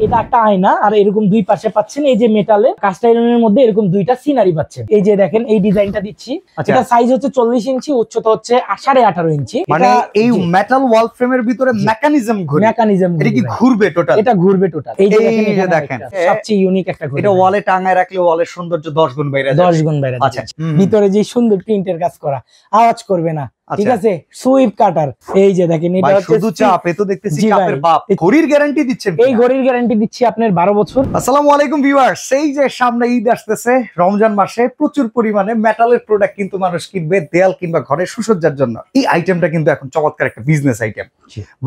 এটা একটা আয়না আর এরকম দুই পাশে পাচ্ছেন এই যে মেটালে কাস্ট আয়রনের মধ্যে এরকম দুইটা সিনারি পাচ্ছেন। এই যে দেখেন এই ডিজাইনটা দিচ্ছি, এটা সাইজ হচ্ছে 40 ইঞ্চি, উচ্চতা হচ্ছে 18.5 ইঞ্চি। মানে এই মেটাল ওয়াল ফ্রেমের ভিতরে মেকানিজম এটা কি ঘুরবে টোটাল? এটা ঘুরবে টোটাল। এই যে দেখেন সবচেয়ে ইউনিক একটা ঘড়ি, এটা ওয়ালে টাঙায় রাখলে ওয়ালের সৌন্দর্য 10 গুণ বাইরে যায়। 10 গুণ বাইরে। আচ্ছা, ভিতরে যে সুন্দর প্রিন্টের কাজ করা, আওয়াজ করবে না, ঠিক আছে? সুইপ কাটার। এই যে দেখেন এটা হচ্ছে শুধু চাপ, এ তো দেখতেছি চাপের বাপ। ঘড়ির গ্যারান্টি দিচ্ছেন? এই ঘড়ির গ্যারান্টি দিচ্ছি আপনার 12 বছর। আসসালামু আলাইকুম ভিউয়ার্স, এই যে সামনে ঈদ আসতেছে, রমজান মাসে প্রচুর পরিমাণে মেটালের প্রোডাক্ট কিন্তু মানুষ কিনবে দেয়াল কিংবা ঘরের সুসজ্জার জন্য। এই আইটেমটা কিন্তু এখন চমৎকার একটা বিজনেস আইটেম।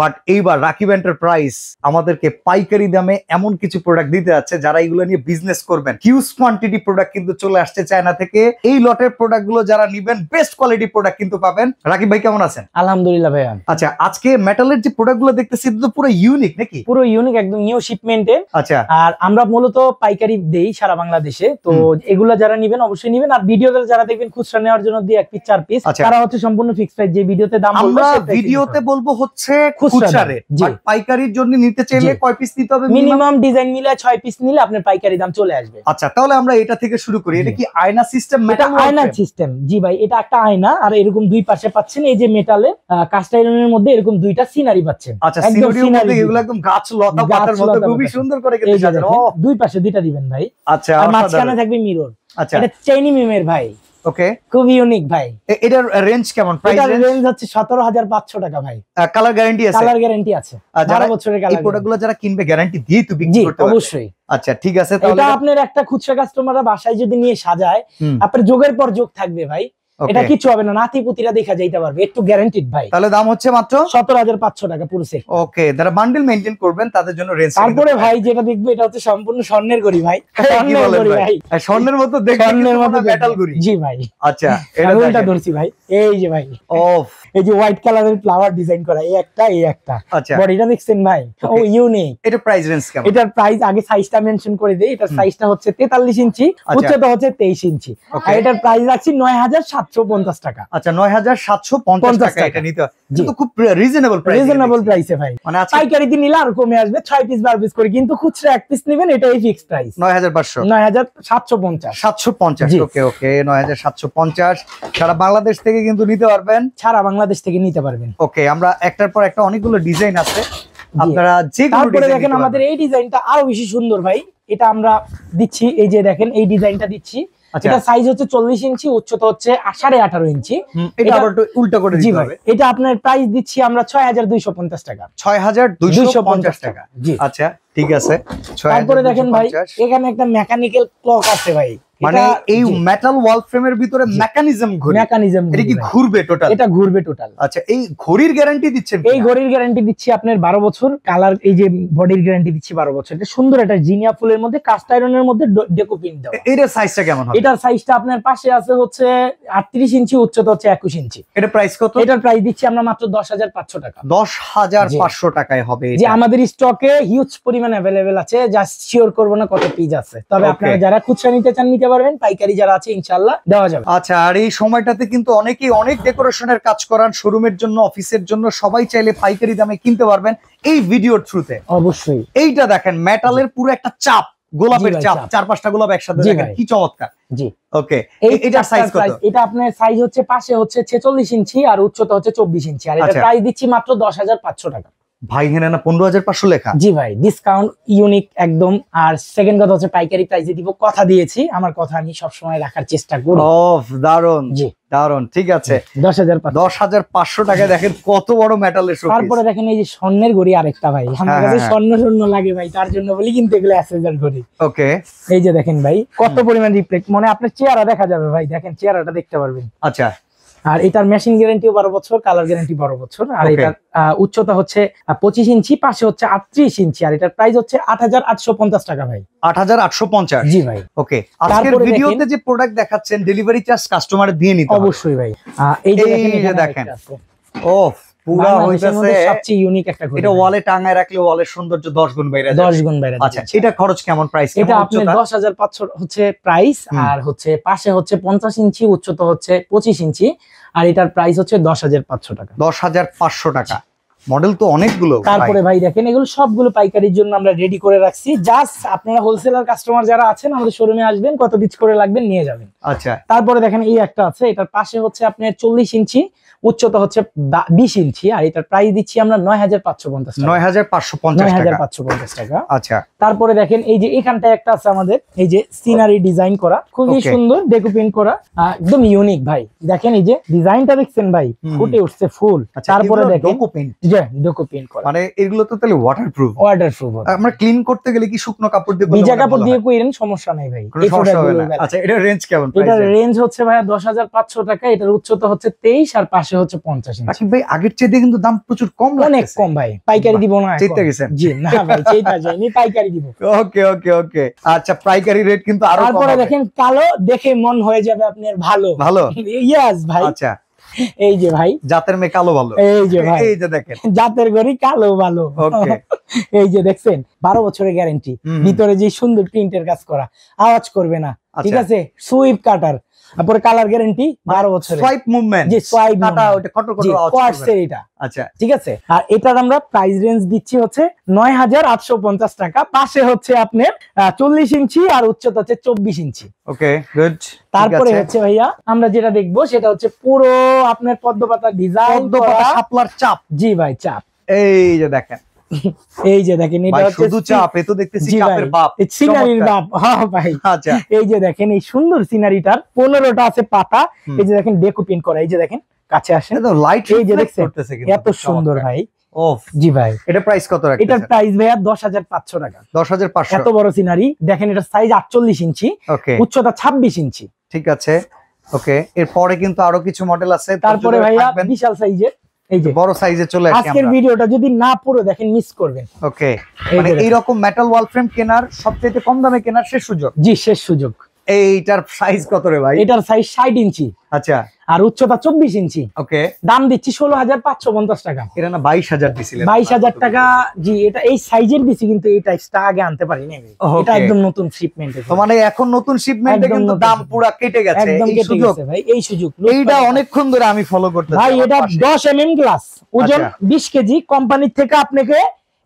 বাট এইবার রাকিব এন্টারপ্রাইজ আমাদেরকে পাইকারি দামে এমন কিছু প্রোডাক্ট দিতে যাচ্ছে, যারা এগুলো নিয়ে বিজনেস করবেন। হিউজ কোয়ান্টিটি প্রোডাক্ট কিন্তু চলে আসছে চায়না থেকে। এই লটের প্রোডাক্ট গুলো যারা নিবেন, বেস্ট কোয়ালিটি প্রোডাক্ট কিন্তু পাবেন। রাকিব ভাই কেমন আছেন? আলহামদুলিল্লাহ ভাইয়া। আচ্ছা, আজকে মেটালের যে প্রোডাক্ট গুলো দেখতেছি এটা তো পুরো ইউনিক নাকি? পুরো ইউনিক, একদম নিউ শিপমেন্টে। আচ্ছা, আর আমরা মূলত পাইকারি দেই সারা বাংলাদেশে, তো এগুলা যারা নিবেন অবশ্যই নিবেন। আর ভিডিওতে যারা দেখবেন খুচরা নেওয়ার জন্য দিয়ে 1 পিস 4 পিস, তারা হচ্ছে সম্পূর্ণ ফিক্স প্রাইস। যে ভিডিওতে দাম বলবো আমরা ভিডিওতে বলবো হচ্ছে খুচরা রেট, বাট পাইকারির জন্য নিতে চাইলে কয় পিস নিতে হবে? মিনিমাম ডিজাইন মিলে 6 পিস নিলে আপনার পাইকারি দাম চলে আসবে। আচ্ছা, তাহলে আমরা এটা থেকে শুরু করি। এটা কি আয়না সিস্টেম? এটা আয়না সিস্টেম, জি ভাই। এটা একটা আয়না আর এরকম দুই পাশে পাচ্ছেন এই যে মেটালে কাস্ট আয়রনের মধ্যে এরকম দুইটা সিনারি পাচ্ছেন। আচ্ছা, সিনারির মধ্যে এগুলো একদম গাছ লতা পাতার মতো খুবই সুন্দর করে কেটে সাজানো। দুই পাশে দুইটা দিবেন ভাই। আচ্ছা, আর মাঝখানে থাকবে মিরর। আচ্ছা, এটা চাইনি মিমের ভাই। ওকে, খুব ইউনিক ভাই। এটার রেঞ্জ কেমন? প্রাইস রেঞ্জ হচ্ছে 17,500 টাকা ভাই। কালার গ্যারান্টি আছে? কালার গ্যারান্টি আছে, 12 বছরের কালার। এই প্রোডাক্টগুলো যারা কিনবে গ্যারান্টি দিয়ে তো বিক্রি করতে পারবে? অবশ্যই। আচ্ছা, ঠিক আছে। তাহলে এটা আপনার একটা খুচরা কাস্টমাররা বাসায় যদি নিয়ে সাজায়, আপনার যোগের পর যোগ থাকবে ভাই। এটা কিছু হবে না, নাতিপুতিরা দেখা যাইতে পারবে, একটু গ্যারান্টিড ভাই। তাহলে দাম হচ্ছে মাত্র 17,500 টাকা পুরো সেট। ওকে, যারা বান্ডেল মেইনটেইন করবেন তাদের জন্য রেঞ্জ। তারপরে ভাই যেটা দেখবে এটা হচ্ছে সম্পূর্ণ স্বর্ণের ঘড়ি ভাই। স্বর্ণের ঘড়ি ভাই, স্বর্ণের মতো দেখতে, স্বর্ণের মতো মেটাল ঘড়ি। জি ভাই। আচ্ছা, এটা ধরছি ভাই। এই যে ভাই, এই যে হোয়াইট কালারের ফ্লাওয়ার ডিজাইন করা, এই একটা। আচ্ছা, বডিটা দেখছেন ভাই, ও ইউনিক। এটা প্রাইস রেঞ্জ কেমন? এটার প্রাইস আগে সাইজটা মেনশন করে দেই। এটার সাইজটা হচ্ছে 43 ইঞ্চি, উচ্চতা হচ্ছে 23 ইঞ্চি। আর এটার প্রাইস রাখছি 9,750 টাকা। আচ্ছা, 9,750 টাকা এটা নিতে। কিন্তু খুব রিজনেবল প্রাইস। রিজনেবল প্রাইসে ভাই। মানে পাইকারি দিন নিলে আর কমে আসবে, 6 পিস 12 পিস করে। কিন্তু খুচরা 1 পিস নেবেন, এটাই ফিক্স প্রাইস 9,500 9,750 750। ওকে ওকে, 9,750 সারা বাংলাদেশ থেকে কিন্তু নিতে পারবেন। সারা বাংলাদেশ থেকে নিতে পারবেন। ওকে, আমরা একটার পর একটা অনেকগুলো ডিজাইন আছে, আপনারা যেগুলো তারপরে দেখেন আমাদের এই ডিজাইনটা আরো বেশি সুন্দর ভাই। এটা আমরা দিচ্ছি, এই যে দেখেন এই ডিজাইনটা দিচ্ছি। এটা সাইজ হচ্ছে 40 ইঞ্চি, উচ্চতা হচ্ছে 18.5 ইঞ্চি। এটা আবার একটু উল্টা করে দিতে হবে। এটা আপনার প্রাইস দিচ্ছি আমরা 6,250 টাকা। 6,250 টাকা। জি, আচ্ছা, ঠিক আছে। তারপরে দেখেন ভাই এখানে একটা মেকানিক্যাল ক্লক আছে ভাই। মানে এই মেটাল ওয়াল ফ্রেমের ভিতরে মেকানিজম এটা কি ঘুরবে টোটাল? এটা ঘুরবে টোটাল। আচ্ছা, এই ঘড়ির গ্যারান্টি দিচ্ছেন? এই ঘড়ির গ্যারান্টি দিচ্ছি আপনার 12 বছর। কালার এই যে বডির গ্যারান্টি দিচ্ছি 12 বছর। এটা সুন্দর একটা জিনিয়া ফুলের মধ্যে কাস্ট আয়রনের মধ্যে ডেকো প্রিন্ট দেওয়া। এটার সাইজটা কেমন হবে? এটার সাইজটা আপনার পাশে আছে হচ্ছে 38 ইঞ্চি, উচ্চতা হচ্ছে 21 ইঞ্চি। এটা প্রাইস কত? এটার প্রাইস দিচ্ছি আমরা মাত্র 10,500 টাকা। 10,500 টাকায় হবে। যে আমাদের স্টকে হিউজ পরিমাণ अवेलेबल আছে, জাস্ট শিওর করব না কত পিস আছে। তবে আপনারা যারা খুচরা নিতে চান নিতে পারবেন, পাইকারি যারা আছে ইনশাআল্লাহ দেওয়া যাবে। আচ্ছা, আর এই সময়টাতে কিন্তু অনেকেই অনেক ডেকোরেশনের কাজ করান, শোরুমের জন্য, অফিসের জন্য, সবাই চাইলে পাইকারি দামে কিনতে পারবেন এই ভিডিওর থ্রুতে। অবশ্যই। এইটা দেখেন মেটালের পুরো একটা চাপ, গোলাপের চাপ, 4-5টা গোলাপ একসাথে, দেখেন কি চমৎকার। জি, ওকে। এটার সাইজ কত? এটা আপনার সাইজ হচ্ছে পাশে হচ্ছে 46 ইঞ্চি আর উচ্চতা হচ্ছে 24 ইঞ্চি। আর এটা প্রাইস দিচ্ছি মাত্র 10,500 টাকা। ভাই এখানে না 15,500 লেখা? জি ভাই, ডিসকাউন্ট ইউনিক একদম। আর সেকেন্ড কথা হচ্ছে পাইকারি প্রাইসে দিব, কথা দিয়েছি, আমার কথা আমি সব সময় রাখার চেষ্টা করি। দারুন। জি, দারুন, ঠিক আছে। 10,500 টাকায় দেখেন কত বড় মেটালের শোপিস। তারপরে দেখেন এই যে স্বর্ণের ঘড়ি আরেকটা ভাই, আমার কাছে স্বর্ণ লাগে ভাই, তার জন্য বলি কিন্তু এগুলো অ্যাসেসর ঘড়ি। ওকে, এই যে দেখেন ভাই কত পরিমাণ রিফ্লেক্ট, মানে আপনার চেহারা দেখা যাবে ভাই, দেখেন চেহারাটা দেখতে পারবেন। আচ্ছা, আর এটার মেশিন গ্যারান্টিও 12 বছর, কালার গ্যারান্টি 12 বছর। আর এটার উচ্চতা হচ্ছে 25 ইঞ্চি, পাশে হচ্ছে 38 ইঞ্চি। আর এটার প্রাইস হচ্ছে 8,850 টাকা ভাই। 8,850? জি ভাই। ওকে, আজকের ভিডিওতে যে প্রোডাক্ট দেখাচ্ছেন ডেলিভারি চার্জ কাস্টমার দিয়ে নিতে হবে? অবশ্যই ভাই। এই যে দেখেন পুরা হইতাছে সবচেয়ে ইউনিক একটা ঘড়ি। এটা ওয়ালে টাঙায় রাখলে ওয়ালের সৌন্দর্য 10 গুণ বাইরে যায়। 10 গুণ বাইরে যায়। আচ্ছা, এটা খরচ কেমন, প্রাইস কেমন? এটা আপনার 10,500 হচ্ছে প্রাইস। আর হচ্ছে পাশে হচ্ছে 50 ইঞ্চি, উচ্চতা হচ্ছে 25 ইঞ্চি। আর এটার প্রাইস হচ্ছে 10,500 টাকা। 10,500 টাকা। মডেল তো অনেকগুলো। তারপরে ভাই দেখেন এগুলো সবগুলো পাইকারির জন্য আমরা রেডি করে রাখছি, জাস্ট আপনারা হোলসেলার কাস্টমার যারা আছেন আমাদের শোরুমে আসবেন, কত পিস করে লাগবেন নিয়ে যাবেন। আচ্ছা, তারপরে দেখেন এই একটা আছে, এটার পাশে হচ্ছে আপনার 40 ইঞ্চি, উচ্চতা হচ্ছে 20 ইঞ্চি, আর এটার প্রাইস দিচ্ছি আমরা 9550 টাকা। 9550 টাকা। আচ্ছা, তারপরে দেখেন এই যে এখানটায় একটা আছে আমাদের, এই যে সিনারি ডিজাইন করা, খুবই সুন্দর ডেকোপিন করা, একদম ইউনিক ভাই। দেখেন এই যে ডিজাইনটা দেখছেন ভাই, ফুটে উঠছে ফুল। তারপরে দেখেন ডেকোপিন করা, মানে এগুলো তো তাহলে ওয়াটারপ্রুফ। আমরা ক্লিন করতে গেলে কি শুকনো কাপড় দিয়ে, ভিজা কাপড় দিয়ে কইরেন, সমস্যা নাই ভাই। আচ্ছা, এটার রেঞ্জ কেমন? এটার রেঞ্জ হচ্ছে ভাই 10500 টাকা। এটার উচ্চতা হচ্ছে 23 আর পাশে হচ্ছে 50 ইঞ্চি। ভাই আগের চেয়ে কিন্তু দাম প্রচুর কম, অনেক কম ভাই। পাইকারি দিব না, চেষ্টা গেছেন? জি না ভাই, চেষ্টা যায়নি, পাইকারি দিব। ওকে ওকে ওকে, আচ্ছা, পাইকারি রেট কিন্তু আরো কম। তারপরে দেখেন কালো, দেখে মন হয়ে যাবে আপনার ভালো ভালো। ইয়েস ভাই। আচ্ছা, এই যে ভাই জাতের মেয়ে কালো ভালো। এই যে ভাই, এই যে দেখেন জাতের গরি কালো ভালো। ওকে, এই যে দেখছেন 12 বছরের গ্যারান্টি, ভিতরে যে সুন্দর প্রিন্টের কাজ করা, আওয়াজ করবে না, ঠিক আছে। সুইপ কাটার, তারপরে কালার গ্যারান্টি 12 বছরের। সোয়াইপ মুভমেন্ট, জি সোয়াইপ কাটা ওটা কটর কটর আওয়াজ করবে এটা। আচ্ছা, ঠিক আছে। আর এটার আমরা প্রাইস রেঞ্জ দিচ্ছি হচ্ছে 9850 টাকা। পাশে হচ্ছে আপনার 40 ইঞ্চি আর উচ্চতা হচ্ছে 24 ইঞ্চি। Okay good. তারপরে হচ্ছে ভাইয়া আমরা যেটা দেখবো সেটা হচ্ছে পুরো আপনার পদ্মপাতা ডিজাইন, পদ্মপাতা শাপলার চাপ। জি ভাই, চাপ। এই যে দেখেন, এই যে দেখেন এটা হচ্ছে শুধু চাপ, এ তো দেখতেছি চাপের বাপ, সিনারির বাপ। হ্যাঁ ভাই। আচ্ছা, এই যে দেখেন এই সুন্দর সিনারিটার 15টা আছে পাতা। এই যে দেখেন ডেকোপিন করা, এই যে দেখেন কাছে আসেন, এটা লাইট এই যে দেখছেন করতেছে কিন্তু এত সুন্দর ভাই। ওফ, জি ভাই। এটা প্রাইস কত রাখছেন? এটার প্রাইস ভাইয়া 10500 টাকা। 10500। এত বড় সিনারি দেখেন, এটার সাইজ 48 ইঞ্চি, ওকে, উচ্চতা 26 ইঞ্চি। ঠিক আছে, ওকে। এরপরে কিন্তু আরো কিছু মডেল আছে। তারপরে ভাইয়া বিশাল সাইজের, এই যে বড় সাইজে চলে আসছে। আজকের ভিডিওটা যদি না পুরো দেখেন মিস করবেন। ওকে, মানে এইরকম মেটাল ওয়াল ফ্রেম কেনার সবচেয়ে কম দামে কেনার শেষ সুযোগ। জি, শেষ সুযোগ। এইটার সাইজ কত রে ভাই? এটার সাইজ 60 ইঞ্চি, আচ্ছা, আর উচ্চতা 24 ইঞ্চি। ওকে, দাম দিচ্ছি 16550 টাকা। এটা না 22000 দিছিলেন? 22000 টাকা। জি, এটা এই সাইজের দিছি, কিন্তু এই টাইপটা আগে আনতে পারিনি আমি। এটা একদম নতুন শিপমেন্টে। তো মানে এখন নতুন শিপমেন্টে কিন্তু দাম পুরো কেটে গেছে। এই সুযোগ ভাই, এই সুযোগ এইটা অনেকক্ষণ ধরে আমি ফলো করতেছি ভাই। এটা 10 mm গ্লাস, ওজন 20 কেজি। কোম্পানি থেকে আপনাকে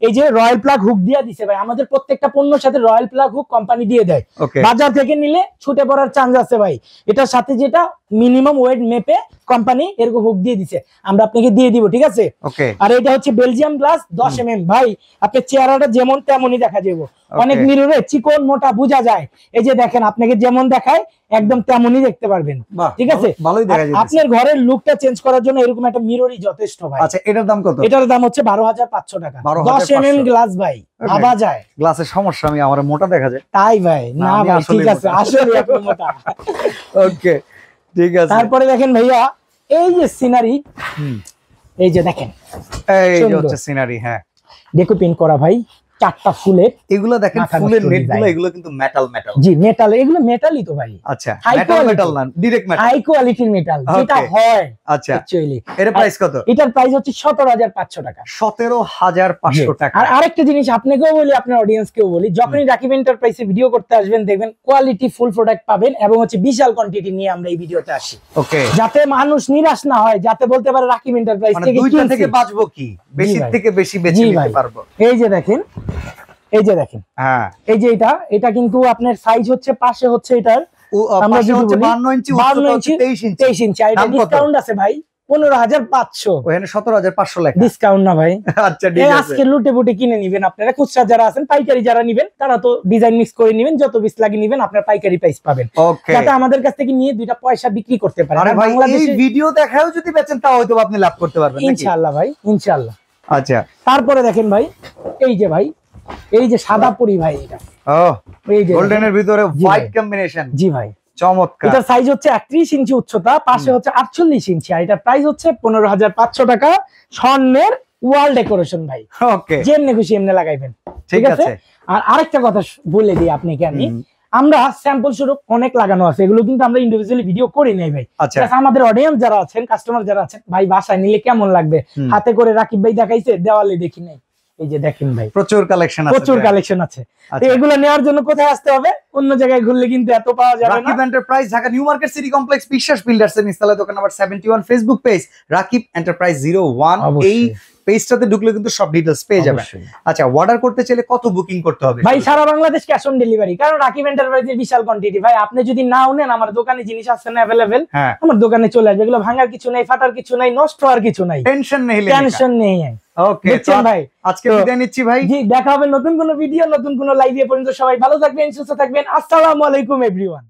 এই যে রয়্যাল প্লাগ হুক দিয়ে দিছে ভাই। আমাদের প্রত্যেকটা পণ্যের সাথে রয়্যাল প্লাগ হুক কোম্পানি দিয়ে দেয়। বাজার থেকে নিলে ছুটে পড়ার চান্স আছে ভাই। এটার সাথে যেটা মিনিমাম ওয়েট মেপে কোম্পানি এরকম হুক দিয়ে দিছে, আমরা আপনাকে দিয়ে দিব, ঠিক আছে। আর এটা হচ্ছে বেলজিয়াম গ্লাস 10 mm ভাই। আপনার চেহারাটা যেমন তেমনই দেখা যাবে। অনেক মিররে চিকন মোটা বোঝা যায়। এই যে দেখেন, আপনাকে যেমন দেখায় একদম তেমনই দেখতে পারবেন, ঠিক আছে। আপনার ঘরের লুকটা চেঞ্জ করার জন্য এরকম একটা মিররই যথেষ্ট ভাই। আচ্ছা, এটার দাম কত? এটার দাম হচ্ছে 12500 টাকা। 10 mm গ্লাস ভাই, ভাবা যায়। গ্লাসের সমস্যা, আমি আমার মোটা দেখা যায় তাই ভাই? না ভাই, ঠিক আছে, আসলে আপনি মোটা। ওকে, ঠিক আছে। তারপরে দেখেন ভাইয়া এই যে সিনারি, এই যে দেখেন, এই যে হচ্ছে সিনারি। হ্যাঁ, ডেকোপিন করা ভাই, 4টা ফুলের। এগুলো দেখেন ফুলের নেটগুলো, এগুলো কিন্তু মেটাল। জি, মেটাল। এগুলো মেটালই তো ভাই। আচ্ছা, মেটাল না, ডাইরেক্ট মেটাল, হাই কোয়ালিটির মেটাল যেটা হয়। আচ্ছা, অ্যাকচুয়ালি এর প্রাইস কত? এটার প্রাইস হচ্ছে 17500 টাকা। 17500 টাকা। আর আরেকটা জিনিস আপনাকেও বলি, আপনার অডিয়েন্সকেও বলি, যখনই রাকিব এন্টারপ্রাইজে ভিডিও করতে আসবেন দেখবেন কোয়ালিটি ফুল প্রোডাক্ট পাবেন, এবং হচ্ছে বিশাল কোয়ান্টিটি নিয়ে আমরা এই ভিডিওতে আসি। ওকে, যাতে মানুষ নিরাশ না হয়, যাতে বলতে পারে রাকিব এন্টারপ্রাইজ থেকে দুইটা থেকে বাঁচবো কি, বেশি থেকে বেশি বেচে নিতে পারবো। এই যে দেখেন, এই যে দেখেন, হ্যাঁ, এই যে এটা কিন্তু আপনার সাইজ হচ্ছে, পাশে হচ্ছে এটার আমরা যদি বলি 52 ইঞ্চি, উচ্চতা হচ্ছে 23 ইঞ্চি। আর এটা ডিসকাউন্ট আছে ভাই 15500। ওখানে 17500 লেখা, ডিসকাউন্ট না ভাই। আচ্ছা, ঠিক আছে। আজকে লুটে পুটে কিনে নেবেন আপনারা। খুচরা যারা আছেন, পাইকারি যারা নেবেন, তারা তো ডিজাইন মিক্স করে নেবেন, যত পিস লাগে নেবেন, আপনার পাইকারি প্রাইস পাবেন। ওকে, যাতে আমাদের কাছ থেকে নিয়ে দুইটা পয়সা বিক্রি করতে পারেন। আরে ভাই, এই ভিডিও দেখাও যদি বেচেন তাও হয়তো আপনি লাভ করতে পারবেন নাকি? ইনশাআল্লাহ ভাই, ইনশাআল্লাহ। আচ্ছা, তারপরে দেখেন ভাই, এই যে ভাই, এই যে সাদা পরি ভাই, এটা এই যে গোল্ডেনের ভিতরে হোয়াইট কম্বিনেশন। জি ভাই, চমৎকার। এটার সাইজ হচ্ছে 31 ইঞ্চি উচ্চতা, পাশে হচ্ছে 48 ইঞ্চি, আর এটার প্রাইস হচ্ছে 15500 টাকা। স্বর্ণের ওয়াল ডেকোরেশন ভাই। ওকে, যেমনি খুশি এমনি লাগাইবেন, ঠিক আছে। আর আরেকটা কথা বলে দিই আপনাকে আমি, আমরা স্যাম্পল স্বরূপ অনেক লাগানো আছে, এগুলো কিন্তু আমরা ইন্ডিভিজুয়ালি ভিডিও করি নাই ভাই। আমাদের অডিয়েন্স যারা আছেন, কাস্টমার যারা আছেন, ভাই বাসায় নিলে কেমন লাগবে, হাতে করে রাকিব ভাই দেখাইছে, দেওয়ালে দেখি নাই। এই যে দেখেন ভাই, প্রচুর কালেকশন আছে, প্রচুর কালেকশন আছে। এগুলো নেওয়ার জন্য কোথায় আসতে হবে? অন্য জায়গায় ঘুরলে কিন্তু এত পাওয়া যাবে না। Rakib enterprise, Dhaka new market city complex, বিশ্বাস বিল্ডার্স এর নিচতলায়, দোকান number 71, Facebook page Rakib enterprise 01। এই পেজটাতে ঢুকলে কিন্তু সব ডিটেইলস পেয়ে যাবেন। আচ্ছা, অর্ডার করতে চাইলে কত বুকিং করতে হবে ভাই? সারা বাংলাদেশ ক্যাশ অন ডেলিভারি, কারণ রাকিব এন্টারপ্রাইজের বিশাল কোয়ান্টিটি ভাই। আপনি যদি নাও নেন, আমার দোকানে জিনিস আছে না अवेलेबल, আমার দোকানে চলে আসবে। এগুলো ভাঙার কিছু নাই, ফাটার কিছু নাই, নষ্ট হওয়ার কিছু নাই, টেনশন নেই, টেনশন নেই। ওকে ভাই, আজকে বিদায় নিচ্ছি ভাই। জি, দেখা হবে নতুন কোনো ভিডিও, নতুন কোনো লাইভে। পর্যন্ত সবাই ভালো থাকবেন, সুস্থ থাকবেন। আসসালামু আলাইকুম এভরিওয়ান।